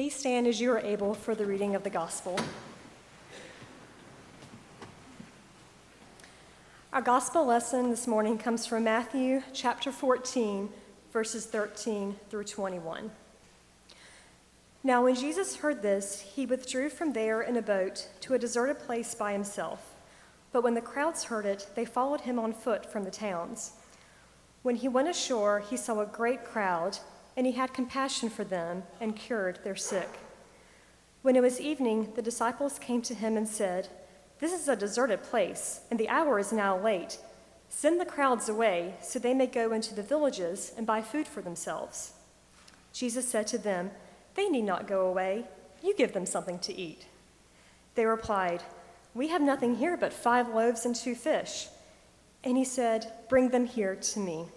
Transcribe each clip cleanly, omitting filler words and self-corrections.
Please stand as you are able for the reading of the gospel. Our gospel lesson this morning comes from Matthew chapter 14, verses 13 through 21. Now when Jesus heard this, he withdrew from there in a boat to a deserted place by himself. But when the crowds heard it, they followed him on foot from the towns. When he went ashore, he saw a great crowd, and he had compassion for them and cured their sick. When it was evening, the disciples came to him and said, "This is a deserted place, and the hour is now late. Send the crowds away so they may go into the villages and buy food for themselves." Jesus said to them, "They need not go away. You give them something to eat." They replied, "We have nothing here but 5 loaves and 2 fish." And he said, "Bring them here to me."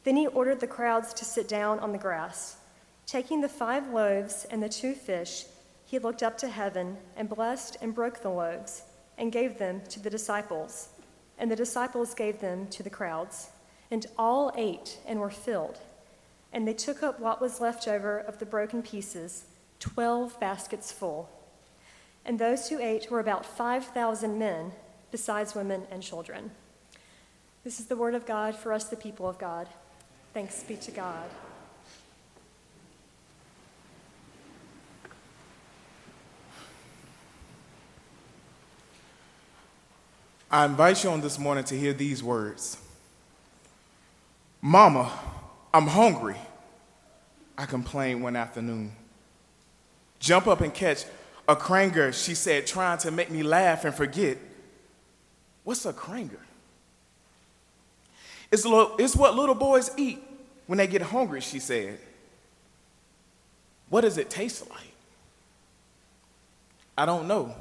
Then he ordered the crowds to sit down on the grass. Taking the 5 loaves and the 2 fish, he looked up to heaven and blessed and broke the loaves and gave them to the disciples. And the disciples gave them to the crowds. And all ate and were filled. And they took up what was left over of the broken pieces, 12 baskets full. And those who ate were about 5,000 men, besides women and children. This is the word of God for us, the people of God. Thanks be to God. I invite you on this morning to hear these words. "Mama, I'm hungry," I complained one afternoon. "Jump up and catch a cranger," she said, trying to make me laugh and forget. What's a cranger? It's what little boys eat when they get hungry, she said. What does it taste like? I don't know.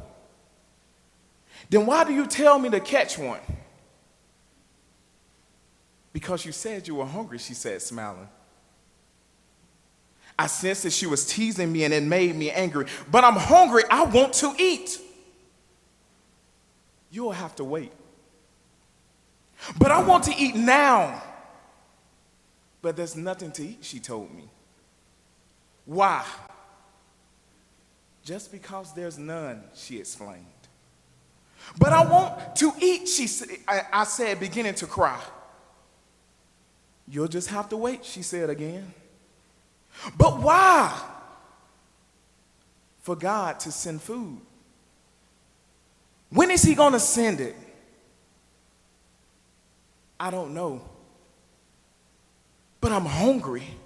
Then why do you tell me to catch one? Because you said you were hungry, she said, smiling. I sensed that she was teasing me and it made me angry. But I'm hungry, I want to eat. You'll have to wait. But I want to eat now. But there's nothing to eat, she told me. Why? Just because there's none, she explained. But I want to eat, I said, beginning to cry. You'll just have to wait, she said again. But why? For God to send food. When is he going to send it? I don't know. But I'm hungry.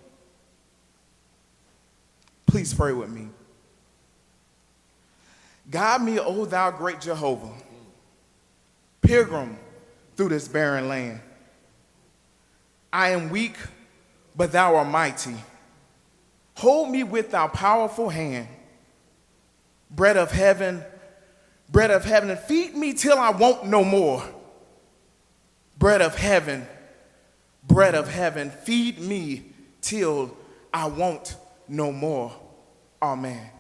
Please pray with me. Guide me, O thou great Jehovah, pilgrim through this barren land. I am weak, but thou art mighty. Hold me with thy powerful hand. Bread of heaven, feed me till I want no more. Bread of heaven, feed me till I want no more. Amen.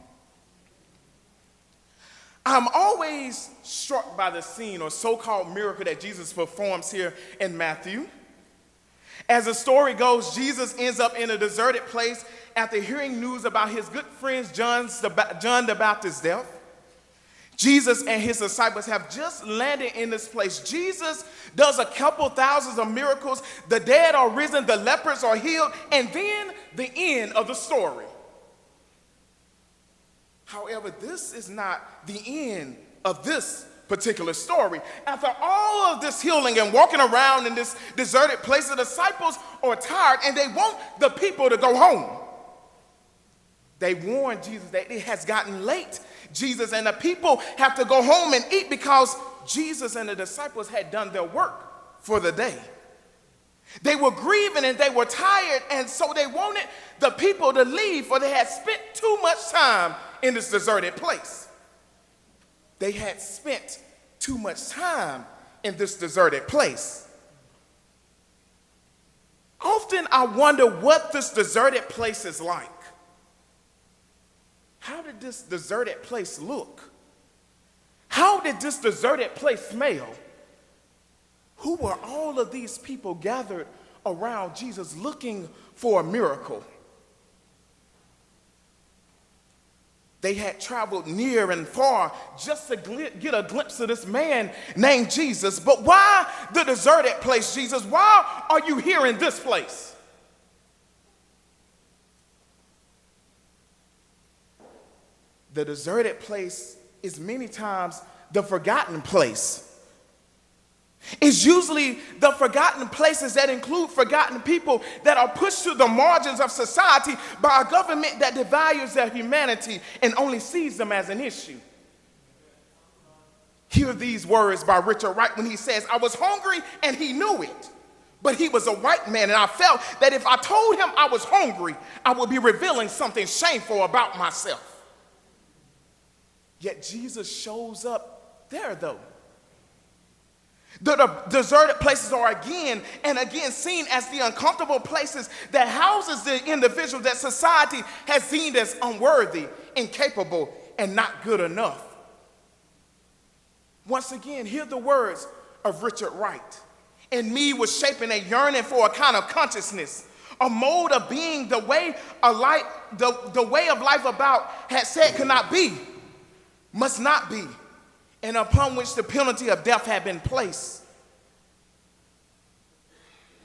I'm always struck by the scene or so-called miracle that Jesus performs here in Matthew. As the story goes, Jesus ends up in a deserted place after hearing news about his good friend John the Baptist's death. Jesus and his disciples have just landed in this place. Jesus does a couple thousands of miracles. The dead are risen, the lepers are healed, and then the end of the story. However, this is not the end of this particular story. After all of this healing and walking around in this deserted place, the disciples are tired and they want the people to go home. They warn Jesus that it has gotten late. Jesus and the people have to go home and eat because Jesus and the disciples had done their work for the day. They were grieving and they were tired, and so they wanted the people to leave, for they had spent too much time in this deserted place. They had spent too much time in this deserted place. Often I wonder what this deserted place is like. How did this deserted place look? How did this deserted place smell? Who were all of these people gathered around Jesus looking for a miracle? They had traveled near and far just to get a glimpse of this man named Jesus. But why the deserted place, Jesus? Why are you here in this place? The deserted place is many times the forgotten place. It's usually the forgotten places that include forgotten people that are pushed to the margins of society by a government that devalues their humanity and only sees them as an issue. Hear these words by Richard Wright when he says, "I was hungry and he knew it, but he was a white man, and I felt that if I told him I was hungry, I would be revealing something shameful about myself." Yet Jesus shows up there though. The deserted places are again and again seen as the uncomfortable places that houses the individual that society has deemed as unworthy, incapable, and not good enough. Once again, hear the words of Richard Wright. "In me was shaping a yearning for a kind of consciousness, a mode of being the way of life about had said could not be, must not be, and upon which the penalty of death had been placed."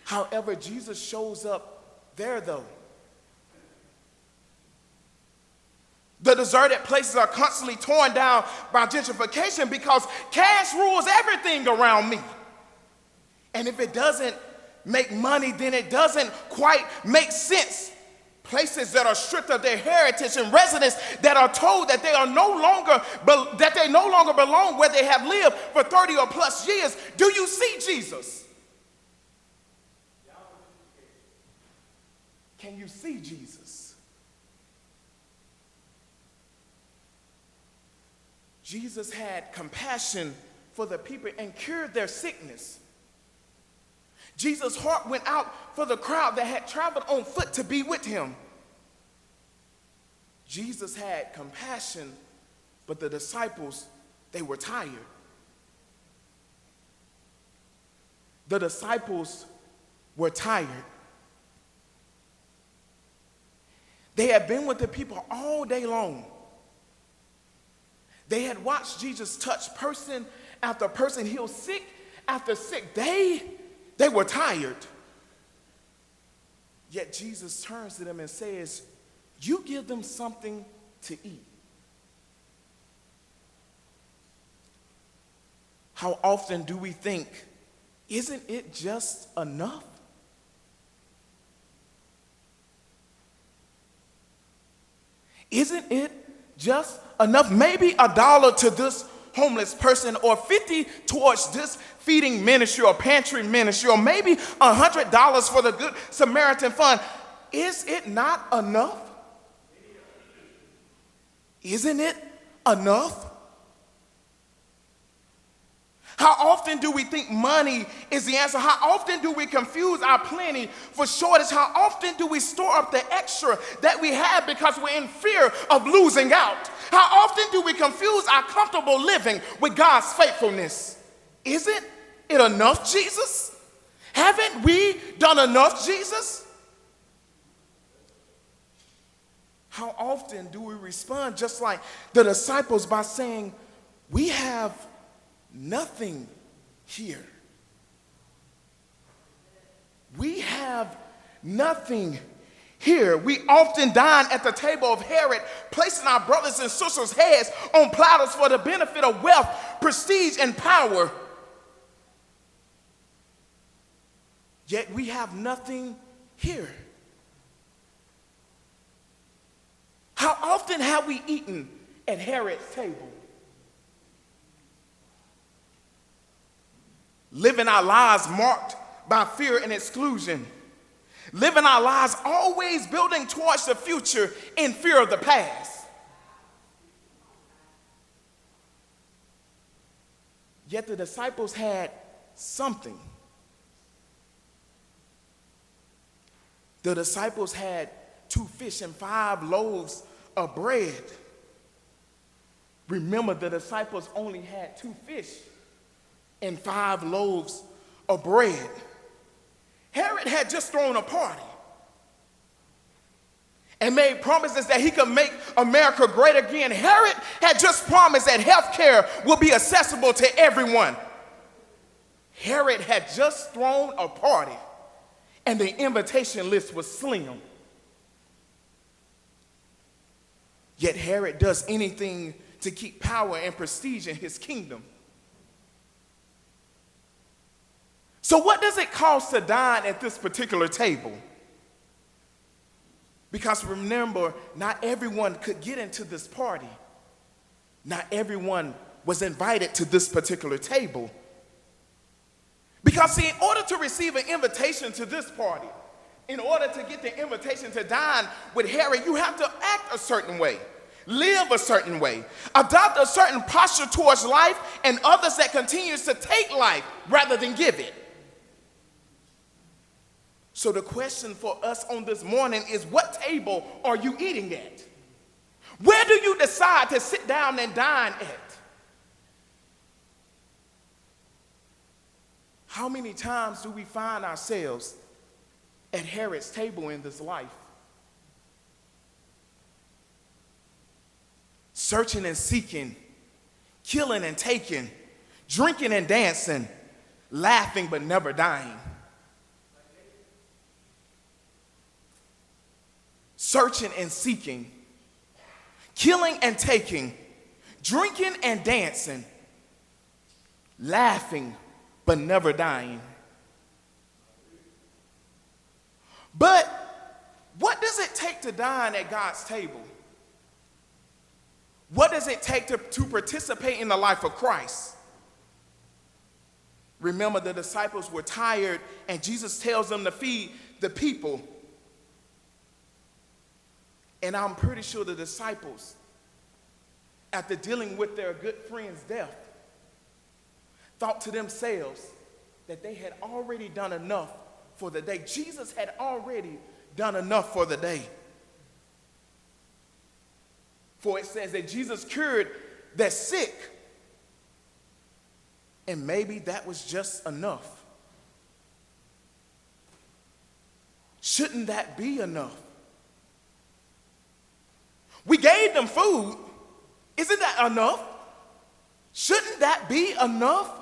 However, Jesus shows up there though. The deserted places are constantly torn down by gentrification because cash rules everything around me. And if it doesn't make money, then it doesn't quite make sense. Places that are stripped of their heritage and residents that are told that they no longer belong where they have lived for 30 or plus years. Do you see Jesus? Can you see Jesus? Jesus had compassion for the people and cured their sickness. Jesus' heart went out for the crowd that had traveled on foot to be with him. Jesus had compassion, but the disciples, they were tired. The disciples were tired. They had been with the people all day long. They had watched Jesus touch person after person, heal sick after sick. They were tired. Yet Jesus turns to them and says, "You give them something to eat." How often do we think, isn't it just enough? Isn't it just enough? Maybe $1 to this homeless person, or 50 towards this feeding ministry or pantry ministry, or maybe $100 for the Good Samaritan Fund. Is it not enough? Isn't it enough? How often do we think money is the answer? How often do we confuse our plenty for shortage? How often do we store up the extra that we have because we're in fear of losing out? How often do we confuse our comfortable living with God's faithfulness? Isn't it enough, Jesus? Haven't we done enough, Jesus? How often do we respond just like the disciples by saying, "We have nothing here. We have nothing here." We often dine at the table of Herod, placing our brothers and sisters' heads on platters for the benefit of wealth, prestige, and power. Yet we have nothing here. How often have we eaten at Herod's table? Living our lives marked by fear and exclusion. Living our lives always building towards the future in fear of the past. Yet the disciples had something. The disciples had 2 fish and 5 loaves of bread. Remember, the disciples only had 2 fish and 5 loaves of bread. Herod had just thrown a party. and made promises that he could make America great again. Herod had just promised that health care would be accessible to everyone. Herod had just thrown a party, and the invitation list was slim. Yet Herod does anything to keep power and prestige in his kingdom. So what does it cost to dine at this particular table? Because remember, not everyone could get into this party. Not everyone was invited to this particular table. Because see, in order to receive an invitation to this party, in order to get the invitation to dine with Herod, you have to act a certain way, live a certain way, adopt a certain posture towards life and others that continues to take life rather than give it. So the question for us on this morning is, what table are you eating at? Where do you decide to sit down and dine at? How many times do we find ourselves at Herod's table in this life? Searching and seeking, killing and taking, drinking and dancing, laughing but never dying. Searching and seeking, killing and taking, drinking and dancing, laughing but never dying. But what does it take to dine at God's table? What does it take to participate in the life of Christ? Remember, the disciples were tired, and Jesus tells them to feed the people. And I'm pretty sure the disciples, after dealing with their good friend's death, thought to themselves that they had already done enough for the day. Jesus had already done enough for the day. For it says that Jesus cured the sick, and maybe that was just enough. Shouldn't that be enough? We gave them food. Isn't that enough? Shouldn't that be enough?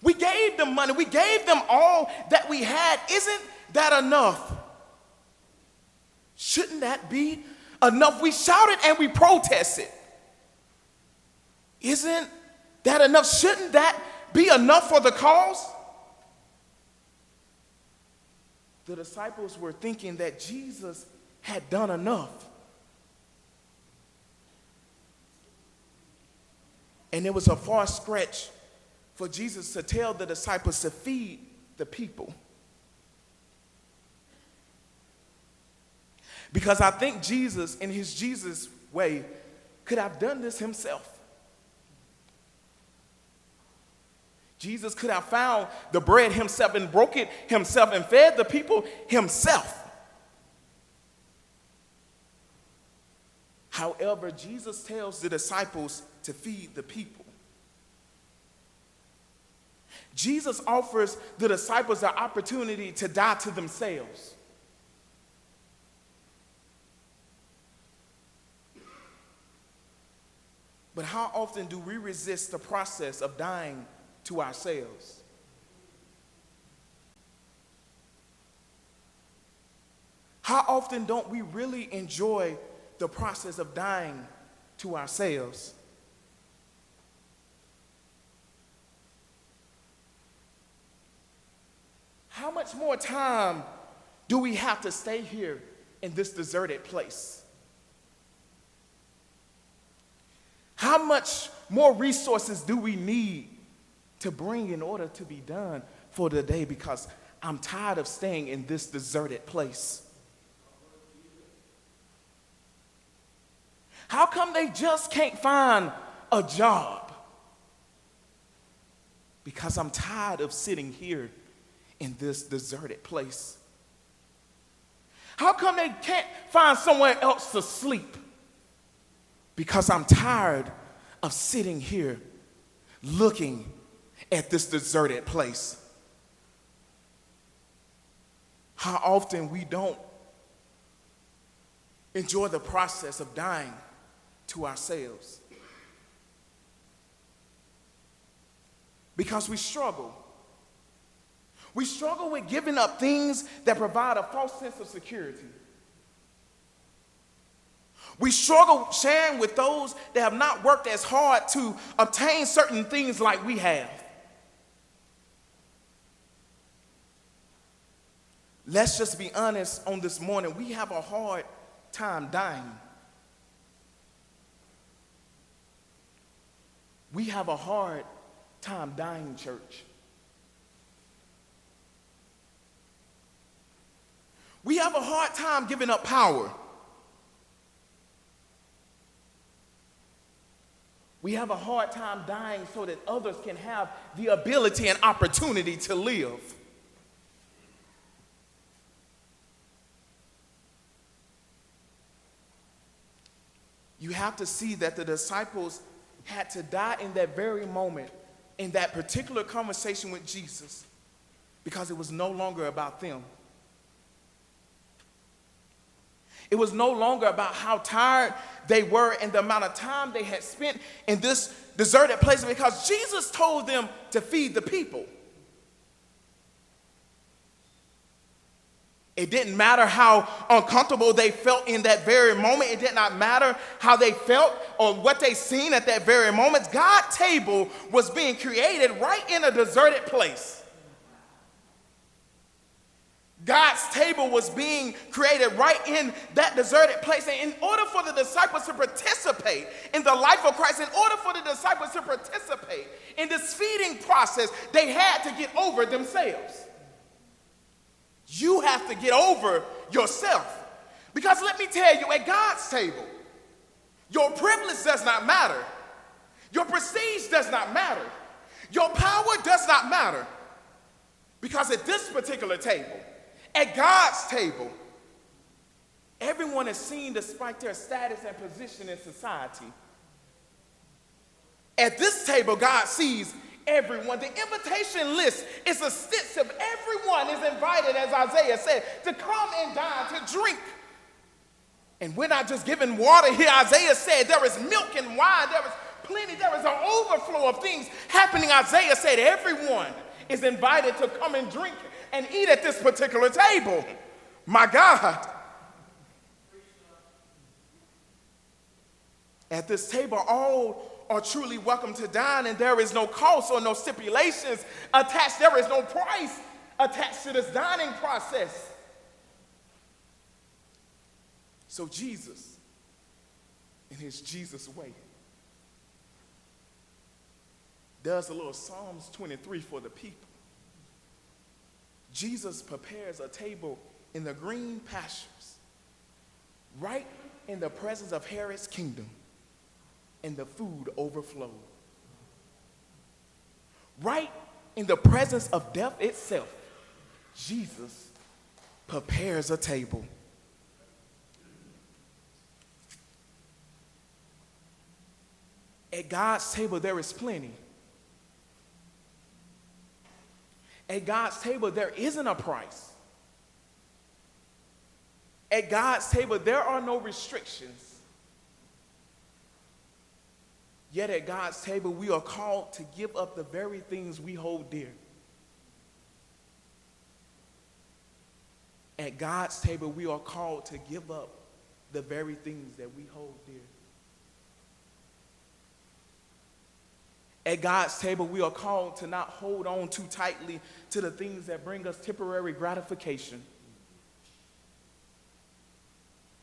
We gave them money. We gave them all that we had. Isn't that enough? Shouldn't that be enough? We shouted and we protested. Isn't that enough? Shouldn't that be enough for the cause? The disciples were thinking that Jesus had done enough. And it was a far stretch for Jesus to tell the disciples to feed the people. Because I think Jesus, in his Jesus way, could have done this himself. Jesus could have found the bread himself and broke it himself and fed the people himself. However, Jesus tells the disciples to feed the people. Jesus offers the disciples the opportunity to die to themselves. But how often do we resist the process of dying to ourselves? How often don't we really enjoy the process of dying to ourselves? How much more time do we have to stay here in this deserted place? How much more resources do we need to bring in order to be done for the day? Because I'm tired of staying in this deserted place. How come they just can't find a job? Because I'm tired of sitting here in this deserted place. How come they can't find somewhere else to sleep? Because I'm tired of sitting here looking at this deserted place. How often we don't enjoy the process of dying to ourselves. Because we struggle. We struggle with giving up things that provide a false sense of security. We struggle sharing with those that have not worked as hard to obtain certain things like we have. Let's just be honest on this morning. We have a hard time dying. We have a hard time dying, church. We have a hard time giving up power. We have a hard time dying so that others can have the ability and opportunity to live. You have to see that the disciples had to die in that very moment, in that particular conversation with Jesus, because it was no longer about them. It was no longer about how tired they were and the amount of time they had spent in this deserted place, because Jesus told them to feed the people. It didn't matter how uncomfortable they felt in that very moment. It did not matter how they felt or what they seen at that very moment. God's table was being created right in a deserted place. God's table was being created right in that deserted place. And in order for the disciples to participate in the life of Christ, in order for the disciples to participate in this feeding process, they had to get over themselves. You have to get over yourself. Because let me tell you, at God's table, your privilege does not matter. Your prestige does not matter. Your power does not matter. Because at this particular table, at God's table, everyone is seen despite their status and position in society. At this table, God sees everyone. The invitation list is extensive. Everyone is invited, as Isaiah said, to come and dine, to drink. And we're not just giving water here. Isaiah said there is milk and wine. There is plenty. There is an overflow of things happening. Isaiah said everyone is invited to come and drink and eat at this particular table. My God. At this table, all are truly welcome to dine, and there is no cost or no stipulations attached. There is no price attached to this dining process. So Jesus, in his Jesus way, does a little Psalms 23 for the people. Jesus prepares a table in the green pastures, right in the presence of Herod's kingdom, and the food overflowed. Right in the presence of death itself, Jesus prepares a table. At God's table, there is plenty. At God's table, there isn't a price. At God's table, there are no restrictions. Yet at God's table, we are called to give up the very things we hold dear. At God's table, we are called to give up the very things that we hold dear. At God's table, we are called to not hold on too tightly to the things that bring us temporary gratification.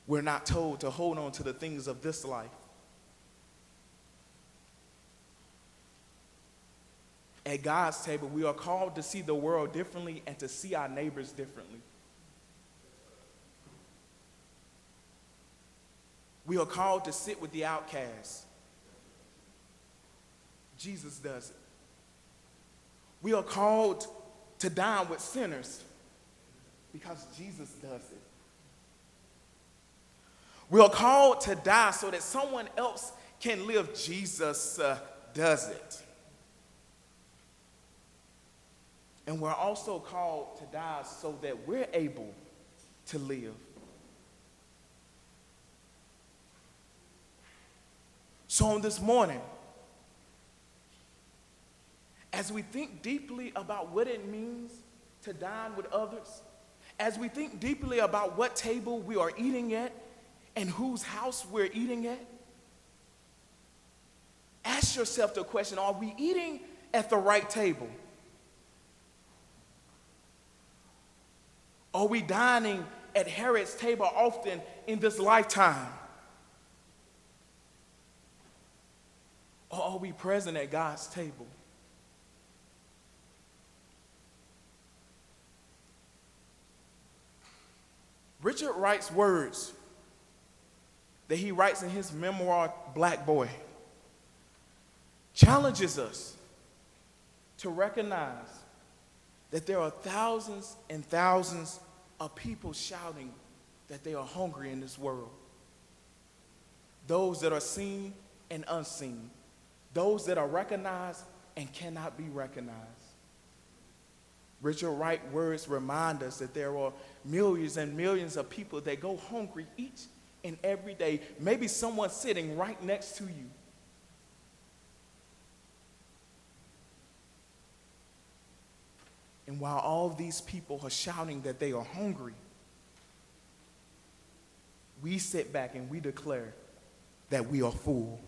We're not told to hold on to the things of this life. At God's table, we are called to see the world differently and to see our neighbors differently. We are called to sit with the outcasts. Jesus does it. We are called to dine with sinners because Jesus does it. We are called to die so that someone else can live. Jesus does it. And we're also called to die so that we're able to live. So on this morning, as we think deeply about what it means to dine with others, as we think deeply about what table we are eating at and whose house we're eating at, ask yourself the question, are we eating at the right table? Are we dining at Herod's table often in this lifetime? Or are we present at God's table? Richard Wright's words that he writes in his memoir, Black Boy, challenges us to recognize that there are thousands and thousands of people shouting that they are hungry in this world. Those that are seen and unseen. Those that are recognized and cannot be recognized. Richard Wright's words remind us that there are millions and millions of people that go hungry each and every day. Maybe someone sitting right next to you. And while all these people are shouting that they are hungry, we sit back and we declare that we are full.